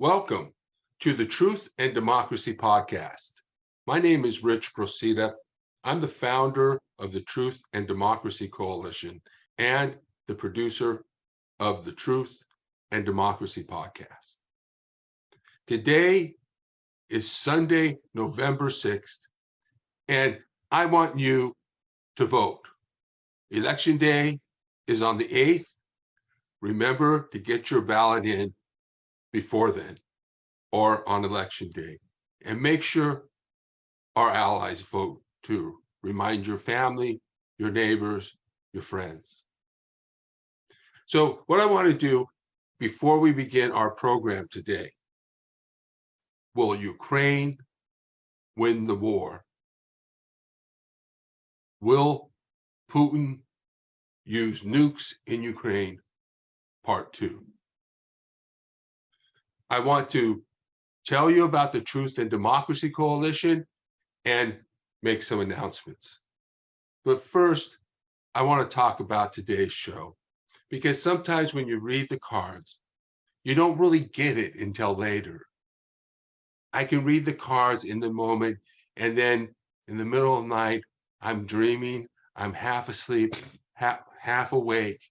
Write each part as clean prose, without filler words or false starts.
Welcome to the Truth and Democracy podcast. My name is Rich Procida. I'm the founder of the Truth and Democracy Coalition and the producer of the Truth and Democracy podcast. Today is Sunday, November 6th, and I want you to vote. Election day is on the 8th. Remember to get your ballot in before then or on election day, and make sure our allies vote too. Remind your family, your neighbors, your friends. So what I want to do before we begin our program today, will Ukraine win the war? Will Putin use nukes in Ukraine? Part 2. I want to tell you about the Truth and Democracy Coalition and make some announcements. But first, I want to talk about today's show, because sometimes when you read the cards, you don't really get it until later. I can read the cards in the moment, and then in the middle of the night, I'm dreaming, I'm half asleep, half awake,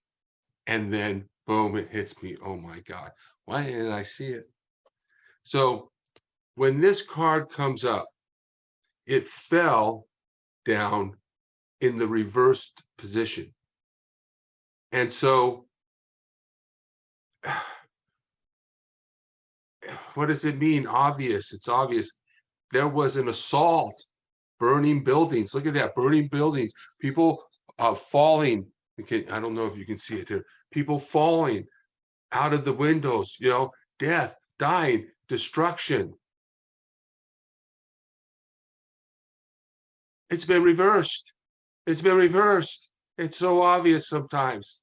and then boom, it hits me. Oh my God, why didn't I see it? So when this card comes up, it fell down in the reversed position. And so what does it mean? Obvious. It's obvious. There was an assault, burning buildings. Look at that, burning buildings. People falling. Okay, I don't know if you can see it here. People falling out of the windows, death, dying, destruction. It's been reversed. It's been reversed. It's so obvious sometimes.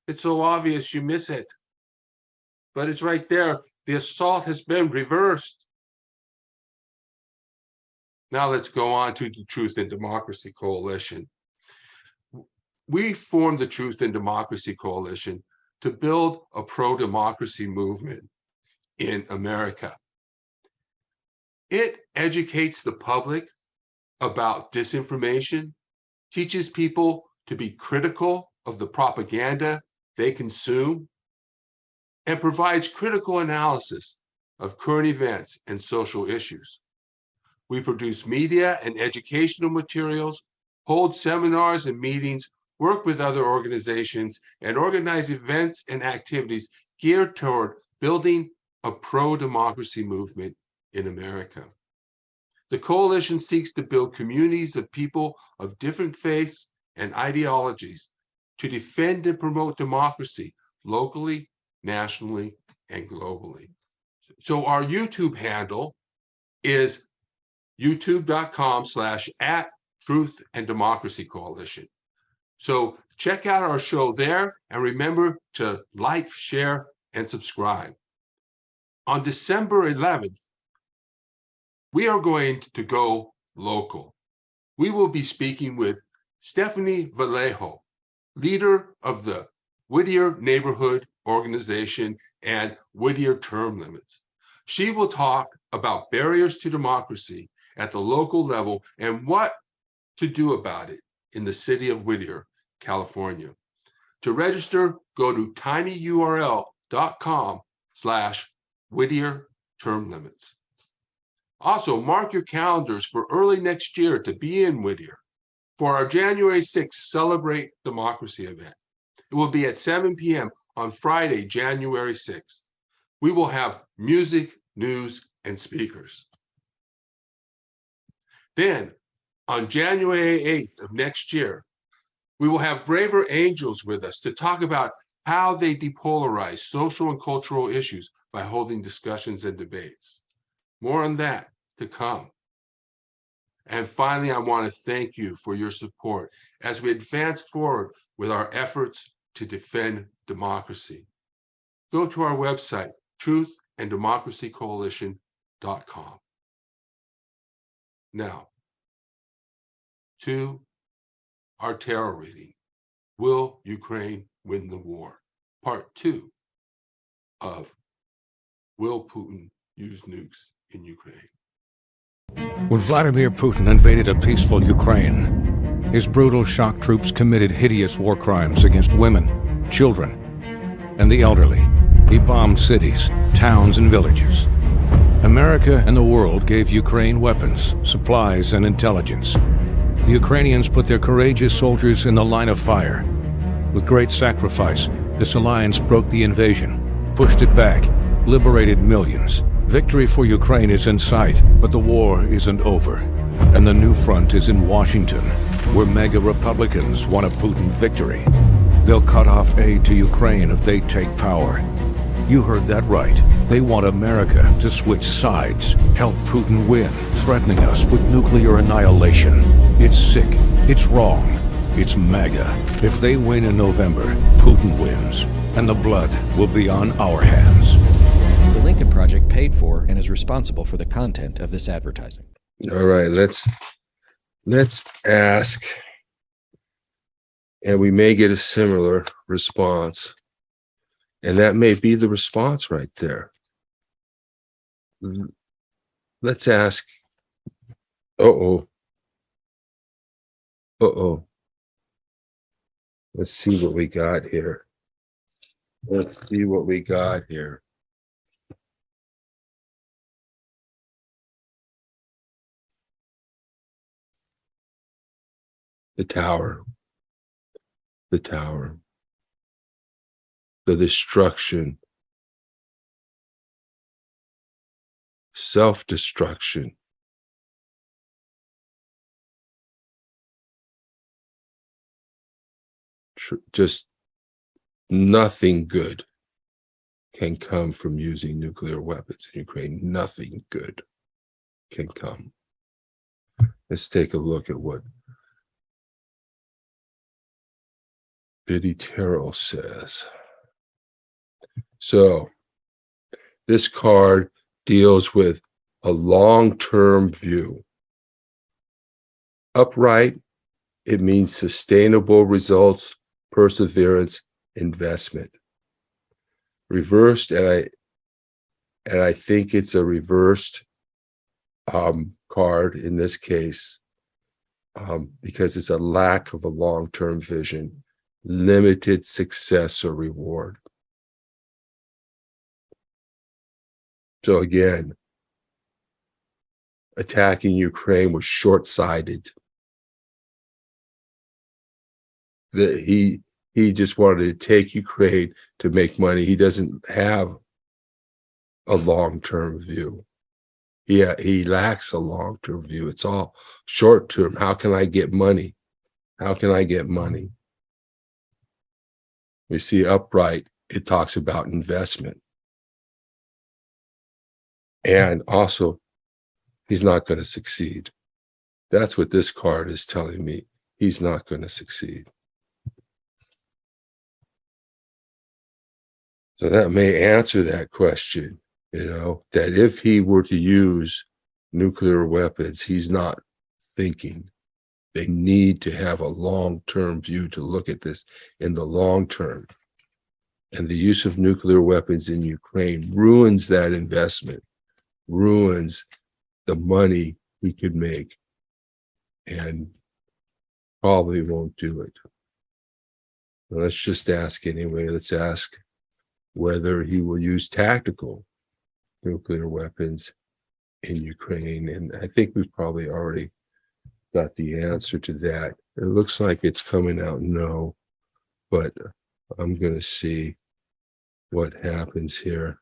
It's so obvious you miss it. But it's right there. The assault has been reversed. Now let's go on to the Truth and Democracy Coalition. We formed the Truth and Democracy Coalition to build a pro-democracy movement in America. It educates the public about disinformation, teaches people to be critical of the propaganda they consume, and provides critical analysis of current events and social issues. We produce media and educational materials, hold seminars and meetings, work with other organizations, and organize events and activities geared toward building a pro-democracy movement in America. The coalition seeks to build communities of people of different faiths and ideologies to defend and promote democracy locally, nationally, and globally. So our YouTube handle is youtube.com/@Truth and Democracy Coalition. So check out our show there, and remember to like, share, and subscribe. On December 11th, we are going to go local. We will be speaking with Stephanie Vallejo, leader of the Whittier Neighborhood Organization and Whittier Term Limits. She will talk about barriers to democracy at the local level and what to do about it in the city of Whittier, California. To register, go to tinyurl.com/Whittier Term Limits. Also, mark your calendars for early next year to be in Whittier for our January 6th Celebrate Democracy event. It will be at 7 p.m. on Friday, January 6th. We will have music, news, and speakers. Then, on January 8th of next year, we will have Braver Angels with us to talk about how they depolarize social and cultural issues by holding discussions and debates. More on that to come. And finally, I want to thank you for your support as we advance forward with our efforts to defend democracy. Go to our website, truthanddemocracycoalition.com. Now, to our tarot reading, Will Ukraine Win the War? Part 2 of Will Putin use nukes in Ukraine? When Vladimir Putin invaded a peaceful Ukraine, his brutal shock troops committed hideous war crimes against women, children, and the elderly. He bombed cities, towns, and villages. America and the world gave Ukraine weapons, supplies, and intelligence. The Ukrainians put their courageous soldiers in the line of fire. With great sacrifice, this alliance broke the invasion, pushed it back, liberated millions. Victory for Ukraine is in sight, but the war isn't over. And the new front is in Washington, where MAGA Republicans want a Putin victory. They'll cut off aid to Ukraine if they take power. You heard that right. They want America to switch sides, help Putin win, threatening us with nuclear annihilation. It's sick. It's wrong. It's MAGA. If they win in November, Putin wins, and the blood will be on our hands. The Lincoln Project paid for and is responsible for the content of this advertising. All right, let's ask, and we may get a similar response. And that may be the response right there. Let's ask, uh-oh. Let's see what we got here. Let's see what we got here. The tower. The tower. The destruction, self-destruction, just nothing good can come from using nuclear weapons in Ukraine. Nothing good can come. Let's take a look at what Biddy Terrell says. So this card deals with a long-term view. Upright, it means sustainable results, perseverance, investment. Reversed, and I think it's a reversed card in this case, because it's a lack of a long-term vision, limited success or reward. So again, attacking Ukraine was short-sighted. He just wanted to take Ukraine to make money. He doesn't have a long-term view. He lacks a long-term view. It's all short-term. How can I get money? How can I get money? We see upright, it talks about investment. And also, he's not going to succeed. That's what this card is telling me. He's not going to succeed. So that may answer that question, that if he were to use nuclear weapons, he's not thinking. They need to have a long-term view to look at this in the long term. And the use of nuclear weapons in Ukraine ruins that investment, ruins the money he could make, and probably won't do it. Well, let's just ask anyway. Let's ask whether he will use tactical nuclear weapons in Ukraine. And I think we've probably already got the answer to that. It looks like it's coming out no, but I'm going to see what happens here.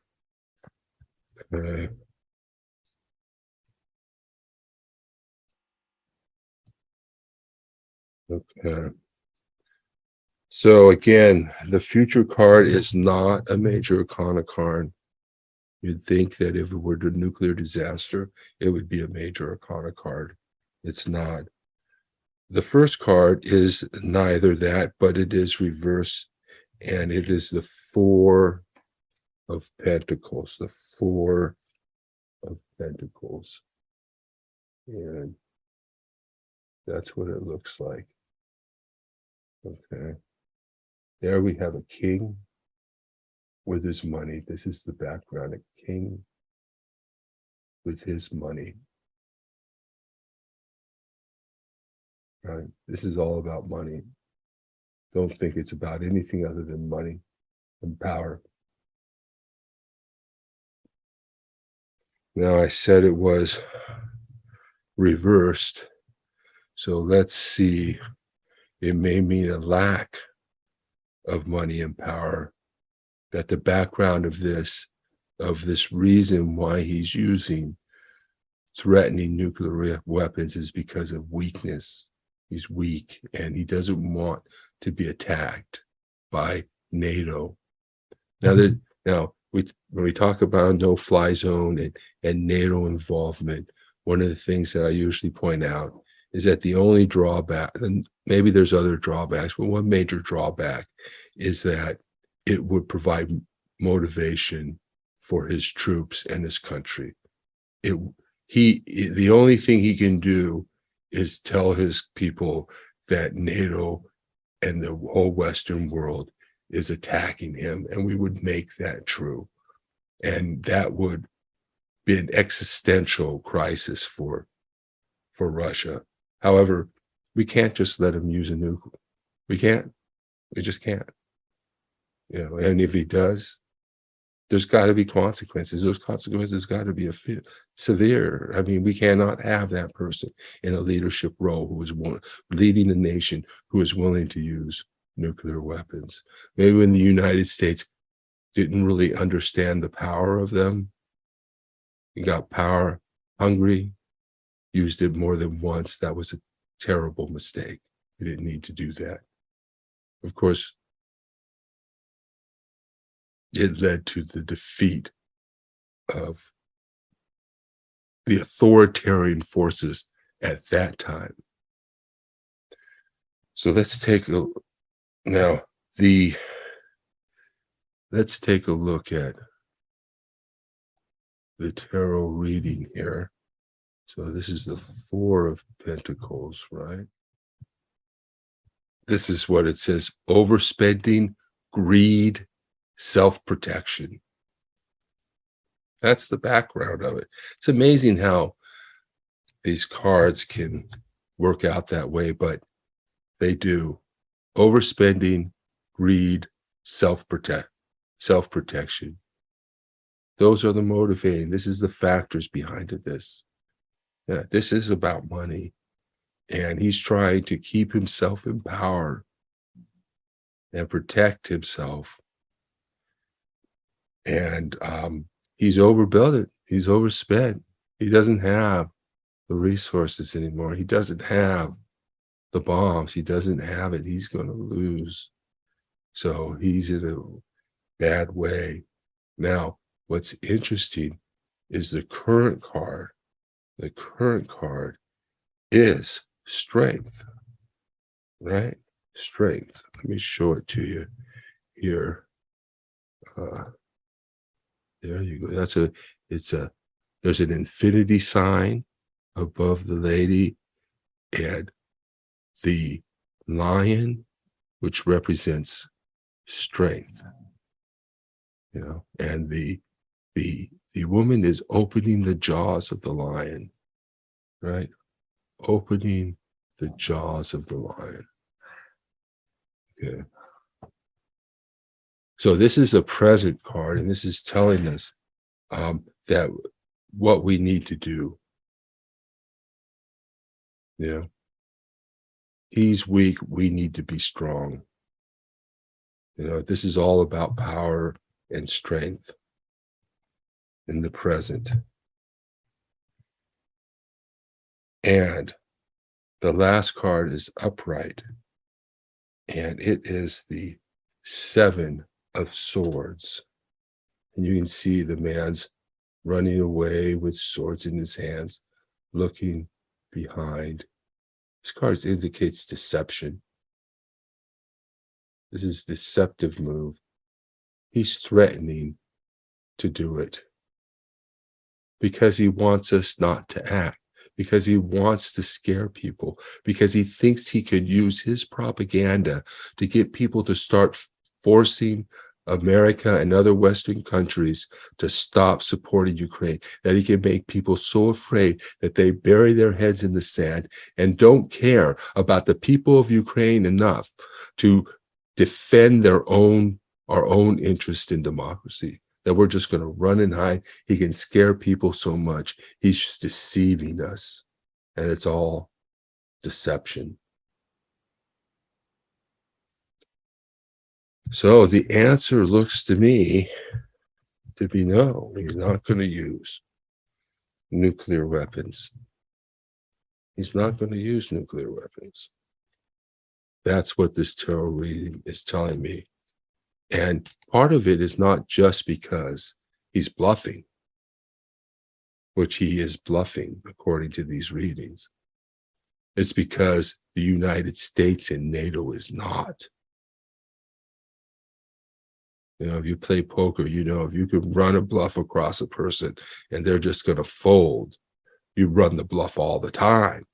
Okay. So again, the future card is not a major arcana card. You'd think that if it were a nuclear disaster, it would be a major arcana card. It's not. The first card is neither that, but it is reverse, and it is the Four of Pentacles, the Four of Pentacles. And that's what it looks like. Okay. There we have a king with his money. This is the background, a king with his money. Right? This is all about money. Don't think it's about anything other than money and power. Now, I said it was reversed, so let's see. It may mean a lack of money and power, that the background of this reason why he's using threatening nuclear weapons is because of weakness. He's weak and he doesn't want to be attacked by NATO. When we talk about a no-fly zone and NATO involvement, one of the things that I usually point out is that the only drawback, and maybe there's other drawbacks, but one major drawback is that it would motivation for his troops and his country. The only thing he can do is tell his people that NATO and the whole Western world is attacking him, and we would make that true. And that would be an existential crisis for Russia. However, we can't just let him use a nuke. We can't. We just can't. And if he does, there's got to be consequences. Those consequences got to be severe. I mean, we cannot have that person in a leadership role who is leading a nation who is willing to use nuclear weapons. Maybe when the United States didn't really understand the power of them, he got power hungry, used it more than once. That was a terrible mistake. We didn't need to do that. Of course, it led to the defeat of the authoritarian forces at that time. So let's take a look at the tarot reading here. So this is the Four of Pentacles, right? This is what it says: overspending, greed, self-protection. That's the background of it. It's amazing how these cards can work out that way, but they do. Overspending, greed, self-protection. Those are the motivating. This is the factors behind this. Yeah, this is about money. And he's trying to keep himself in power and protect himself. And he's overbuilt it. He's overspent. He doesn't have the resources anymore. He doesn't have the bombs. He doesn't have it. He's going to lose. So he's in a bad way. Now, what's interesting is the current card. The current card is strength, right? Strength. Let me show it to you here. There you go. There's an infinity sign above the lady, and the lion, which represents strength, and the woman is opening the jaws of the lion, right? Opening the jaws of the lion. Okay. So this is a present card, and this is telling us that what we need to do. He's weak. We need to be strong. This is all about power and strength in the present. And the last card is upright, and it is the Seven of Swords. And you can see the man's running away with swords in his hands, looking behind. This card indicates deception. This is a deceptive move. He's threatening to do it because he wants us not to act, because he wants to scare people, because he thinks he could use his propaganda to get people to start forcing America and other Western countries to stop supporting Ukraine, that he can make people so afraid that they bury their heads in the sand and don't care about the people of Ukraine enough to defend our own interest in democracy, that we're just going to run and hide. He can scare people so much. He's just deceiving us, and it's all deception. So the answer looks to me to be no, he's not going to use nuclear weapons. He's not going to use nuclear weapons. That's what this tarot reading is telling me. And part of it is not just because he's bluffing, which he is bluffing according to these readings. It's because the United States and NATO is not. You know, if you play poker, you know, if you could run a bluff across a person and they're just going to fold, you run the bluff all the time.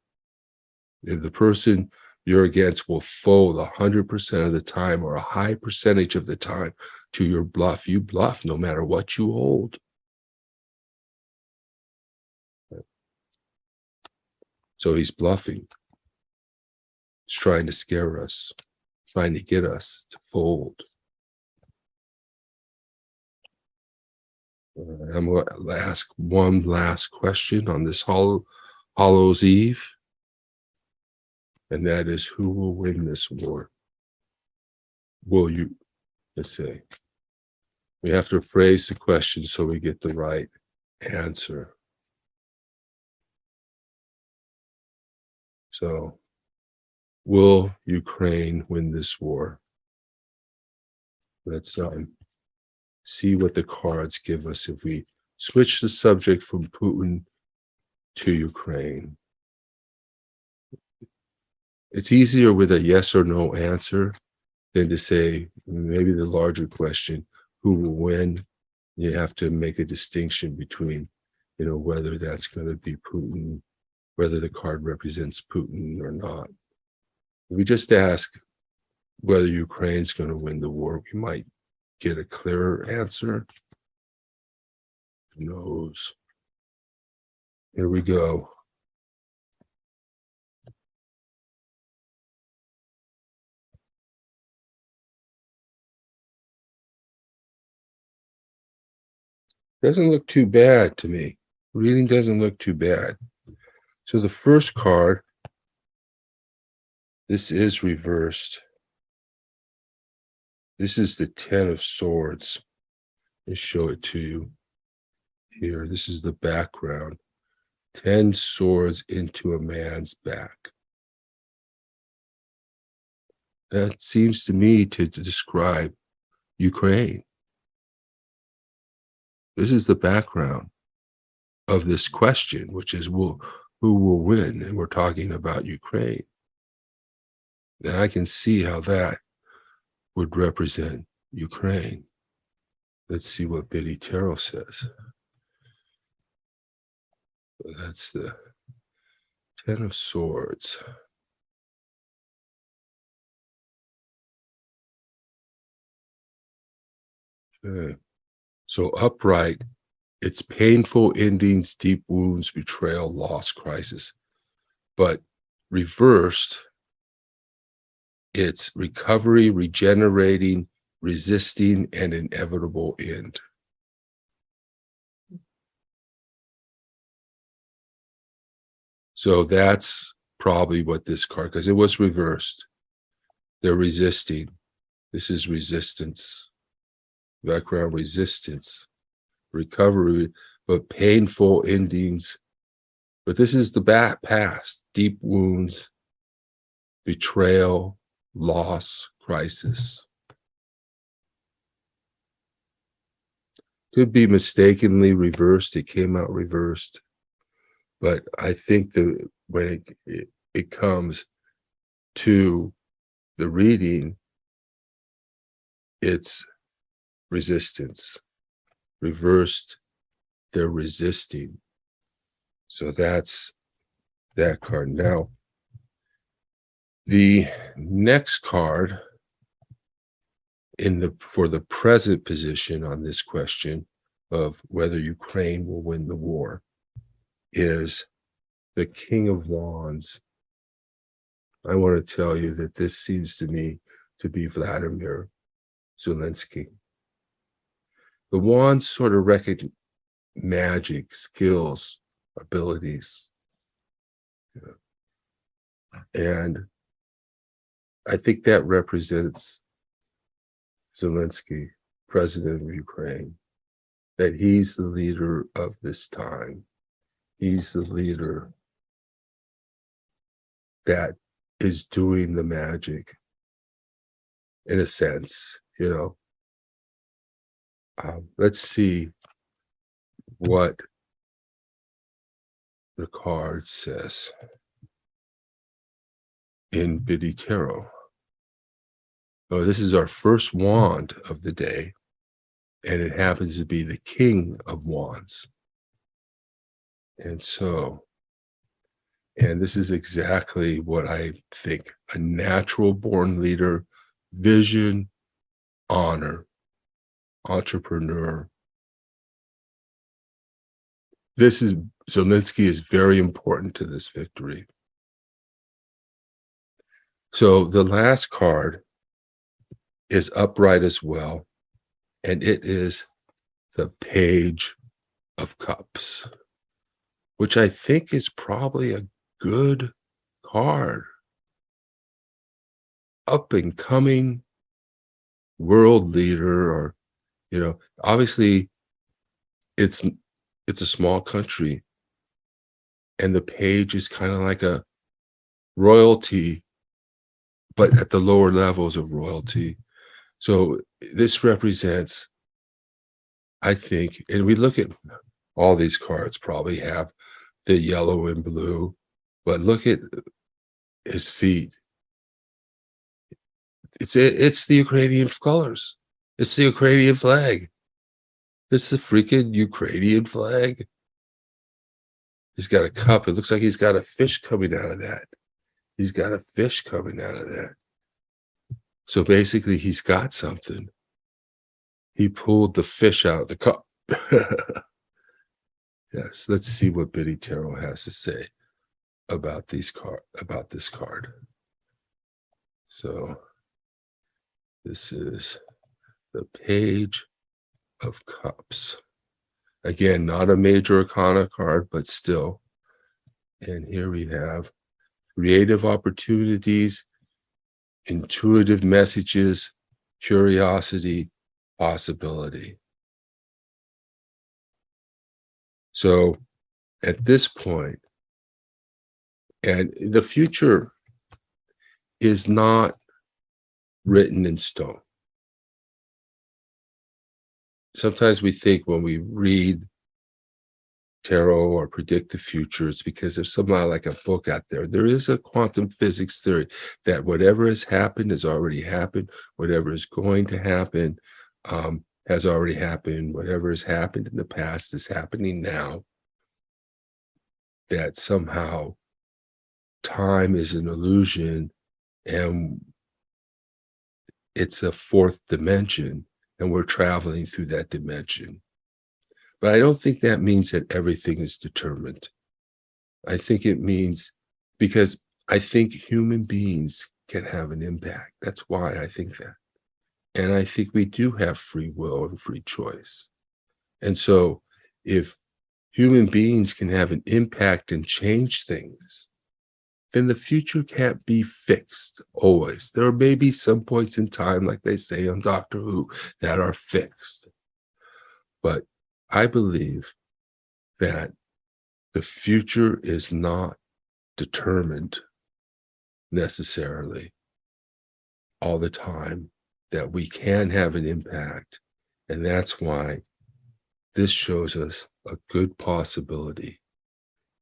If the person you're against will fold 100% of the time or a high percentage of the time to your bluff, you bluff no matter what you hold. So he's bluffing. He's trying to scare us, trying to get us to fold. I'm going to ask one last question on this Hallows Eve, and that is, who will win this war? Will you? Let's say. We have to phrase the question so we get the right answer. So, will Ukraine win this war? Let's see what the cards give us if we switch the subject from Putin to Ukraine. It's easier with a yes or no answer than to say maybe the larger question, who will win? You have to make a distinction between, you know, whether that's going to be Putin, whether the card represents Putin or not. If we just ask whether Ukraine's going to win the war, we might get a clearer answer. Who knows? Here we go. Doesn't look too bad to me. Reading doesn't look too bad. So the first card, this is reversed. This is the 10 of Swords. Let me show it to you here. This is the background. 10 swords into a man's back. That seems to me to describe Ukraine. This is the background of this question, which is, who will win? And we're talking about Ukraine. And I can see how that would represent Ukraine. Let's see what Biddy Tarot says. That's the 10 of Swords. Okay. So upright, it's painful endings, deep wounds, betrayal, loss, crisis. But reversed, it's recovery, regenerating, resisting, and inevitable end. So that's probably what this card, because it was reversed. They're resisting. This is resistance. Background resistance. Recovery, but painful endings. But this is the past. Deep wounds, betrayal, loss, crisis. Could be mistakenly reversed. It came out reversed. But I think that when it comes to the reading, it's resistance. Reversed, they're resisting. So that's that card. Now, the next card for the present position on this question of whether Ukraine will win the war is the King of Wands. I want to tell you that this seems to me to be Vladimir Zelensky. The wands sort of recognize magic, skills, abilities. And I think that represents Zelensky, president of Ukraine, that he's the leader of this time. He's the leader that is doing the magic, in a sense, you know. Let's see what the card says in Biddy Tarot. Oh, this is our first wand of the day, and it happens to be the King of Wands. And so, and this is exactly what I think: a natural born leader, vision, honor, entrepreneur. This is, Zelensky is very important to this victory. So the last card is upright as well, and it is the Page of Cups, which I think is probably a good card. Up and coming world leader, or, you know, obviously it's a small country, and the page is kind of like a royalty, but at the lower levels of royalty. So this represents, I think, and we look at all these cards probably have the yellow and blue, but look at his feet. It's the Ukrainian colors. It's the Ukrainian flag. It's the freaking Ukrainian flag. He's got a cup. It looks like he's got a fish coming out of that. He's got a fish coming out of that. So basically, he's got something. He pulled the fish out of the cup. Yes, let's see what Biddy Tarot has to say about this card. So this is the Page of Cups. Again, not a major arcana card, but still. And here we have creative opportunities, intuitive messages, curiosity, possibility. So at this point, and the future is not written in stone. Sometimes we think when we read tarot or predict the future, it's because there's somehow like a book out there. There is a quantum physics theory that whatever has happened has already happened. Whatever is going to happen has already happened. Whatever has happened in the past is happening now. That somehow time is an illusion and it's a fourth dimension, and we're traveling through that dimension. But I don't think that means that everything is determined. I think it means, because I think human beings can have an impact. That's why I think that. And I think we do have free will and free choice. And so if human beings can have an impact and change things, then the future can't be fixed always. There may be some points in time, like they say on Doctor Who, that are fixed. But I believe that the future is not determined necessarily all the time, that we can have an impact. And that's why this shows us a good possibility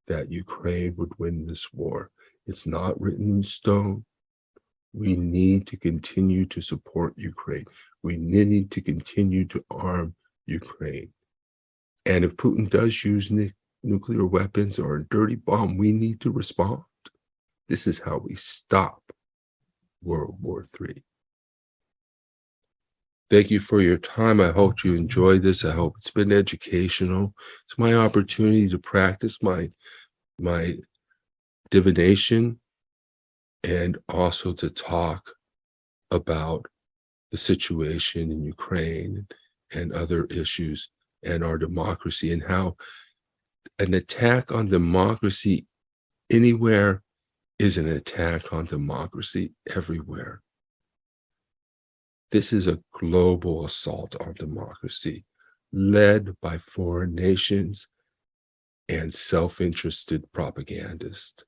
that Ukraine would win this war. It's not written in stone. We need to continue to support Ukraine. We need to continue to arm Ukraine. And if Putin does use nuclear weapons or a dirty bomb, we need to respond. This is how we stop World War III. Thank you for your time. I hope you enjoyed this. I hope it's been educational. It's my opportunity to practice my divination and also to talk about the situation in Ukraine and other issues and our democracy, and how an attack on democracy anywhere is an attack on democracy everywhere. This is a global assault on democracy led by foreign nations and self-interested propagandists.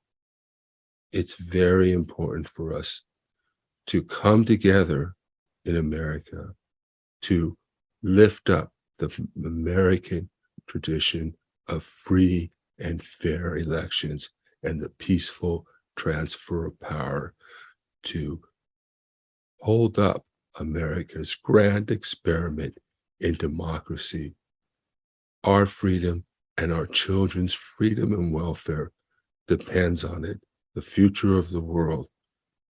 It's very important for us to come together in America to lift up the American tradition of free and fair elections and the peaceful transfer of power, to hold up America's grand experiment in democracy. Our freedom and our children's freedom and welfare depends on it. The future of the world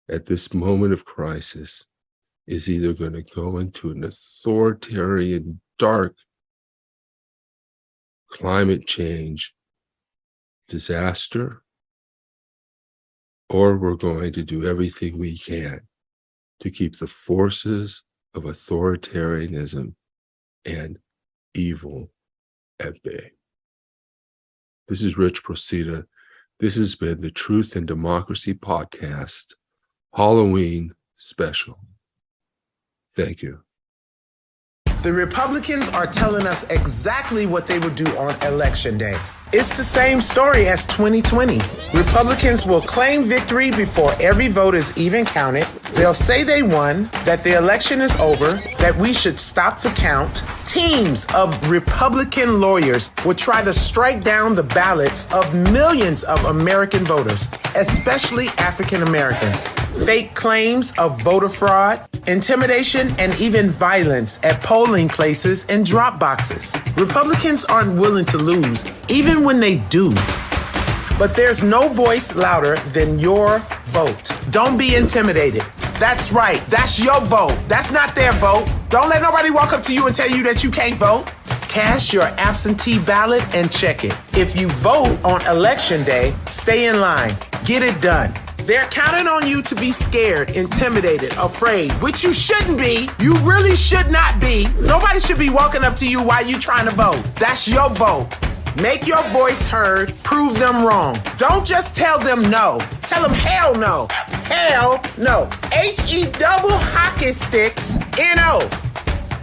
at this moment of crisis is either going to go into an authoritarian, dark climate change disaster, or we're going to do everything we can to keep the forces of authoritarianism and evil at bay. This is Rich Procida. This has been the Truth and Democracy Podcast, Halloween special. Thank you. The Republicans are telling us exactly what they would do on Election Day. It's the same story as 2020. Republicans will claim victory before every vote is even counted. They'll say they won, that the election is over, that we should stop the count. Teams of Republican lawyers will try to strike down the ballots of millions of American voters, especially African Americans. Fake claims of voter fraud, intimidation, and even violence at polling places and drop boxes. Republicans aren't willing to lose, even when they do. But there's no voice louder than your vote. Don't be intimidated. That's right. That's your vote. That's not their vote. Don't let nobody walk up to you and tell you that you can't vote. Cast your absentee ballot and check it. If you vote on Election Day, stay in line. Get it done. They're counting on you to be scared, intimidated, afraid, which you shouldn't be. You really should not be. Nobody should be walking up to you while you're trying to vote. That's your vote. Make your voice heard. Prove them wrong. Don't just tell them no. Tell them hell no. Hell no. H-E double hockey sticks N-O.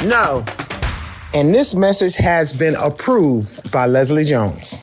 No. And this message has been approved by Leslie Jones.